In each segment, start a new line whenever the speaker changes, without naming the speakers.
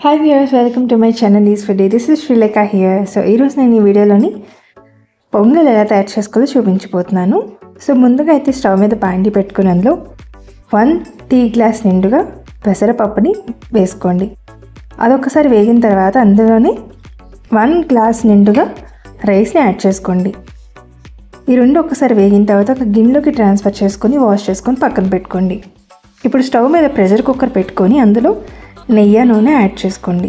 Hi viewers, welcome to my channel Ease for Day. This is Srilekha here. So ఈరోజు నేను ఈ వీడియోలోని పొంగల్ ఎలా తయారు చేసుకోవాలో చూపించబోతున్నాను. సో ముందుగా అయితే స్టవ్ మీద బాండి పెట్టుకుని అందులో 1 టీ గ్లాస్ నిండుగా పెసరపప్పుని వేసుకోండి. అదొకసారి వేగిన తర్వాత అందులోనే 1 గ్లాస్ నిండుగా రైస్ని యాడ్ చేసుకోండి. ఈ రెండు ఒకసారి వేగిన తర్వాత ఒక గిన్నెలోకి ట్రాన్స్ఫర్ చేసుకొని వాష్ చేసుకొని పక్కన పెట్టుకోండి. ఇప్పుడు స్టవ్ మీద ప్రెషర్ కుక్కర్ పెట్టుకొని అందులో నెయ్యి నూనె యాడ్ చేసుకోండి.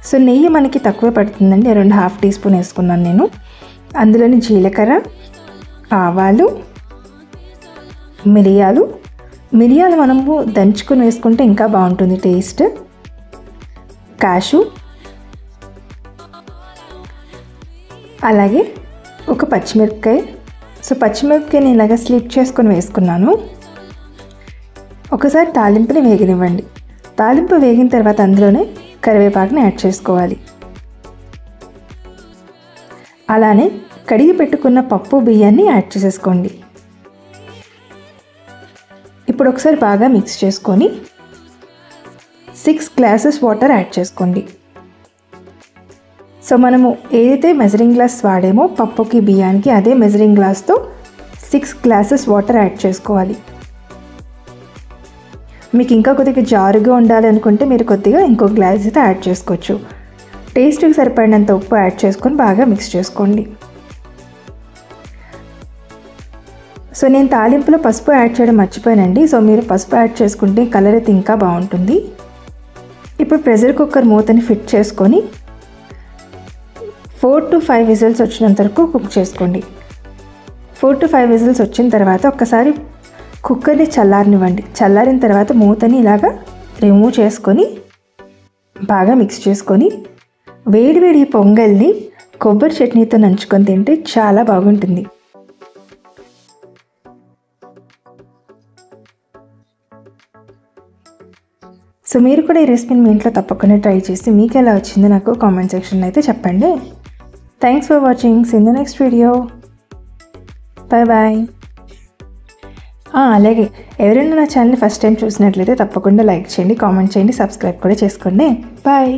సో నెయ్యి మనకి తక్కువ పడుతుందండి, 2.5 టీ స్పూన్ వేసుకున్నాను నేను. అందులోని జీలకర్ర, ఆవాలు, మిరియాలు మనము దంచుకొని వేసుకుంటే ఇంకా బాగుంటుంది టేస్ట్. కాషు, అలాగే ఒక పచ్చిమిరపకాయ. సో పచ్చిమిరపకాయని ఇలాగ స్లిప్ చేసుకొని వేసుకున్నాను. ఒకసారి తాలింపుని వేగనివ్వండి. తాలింపు వేగిన తర్వాత అందులోనే కరివేపాకుని యాడ్ చేసుకోవాలి. అలానే కడిగి పెట్టుకున్న పప్పు బియ్యాన్ని యాడ్ చేసేసుకోండి. ఇప్పుడు ఒకసారి బాగా మిక్స్ చేసుకొని 6 గ్లాసెస్ వాటర్ యాడ్ చేసుకోండి. సో మనము ఏదైతే మెజరింగ్ గ్లాస్ వాడేమో పప్పుకి బియ్యానికి అదే మెజరింగ్ గ్లాస్తో 6 గ్లాసెస్ వాటర్ యాడ్ చేసుకోవాలి. మీకు ఇంకా కొద్దిగా జారుగా ఉండాలి అనుకుంటే మీరు కొద్దిగా ఇంకో గ్లాస్ అయితే యాడ్ చేసుకోవచ్చు. టేస్ట్కి సరిపడినంత ఉప్పు యాడ్ చేసుకొని బాగా మిక్స్ చేసుకోండి. సో నేను తాలింపులో పసుపు యాడ్ చేయడం మర్చిపోయానండి. సో మీరు పసుపు యాడ్ చేసుకుంటే కలర్ అయితే ఇంకా బాగుంటుంది. ఇప్పుడు ప్రెషర్ కుక్కర్ మూతని ఫిట్ చేసుకొని 4 to 5 విజిల్స్ వచ్చినంత వరకు కుక్ చేసుకోండి. 4 to 5 విజిల్స్ వచ్చిన తర్వాత ఒక్కసారి కుక్కర్ని చల్లారనివ్వండి. చల్లారిన తర్వాత మూతని ఇలాగా రిమూవ్ చేసుకొని బాగా మిక్స్ చేసుకొని వేడివేడి పొంగల్ని కొబ్బరి చట్నీతో నంచుకొని తింటే చాలా బాగుంటుంది. సో మీరు కూడా ఈ రెసిపీని మీ ఇంట్లో తప్పకుండా ట్రై చేసి మీకు ఎలా వచ్చిందో నాకు కామెంట్ సెక్షన్లో అయితే చెప్పండి. Thanks for watching. See in the next video. Bye. అలాగే ఎవరైనా నా ఛానల్ని ఫస్ట్ టైం చూసినట్లయితే తప్పకుండా లైక్ చేయండి, కామెంట్ చేయండి, సబ్స్క్రైబ్ కూడా చేసుకోండి. బాయ్.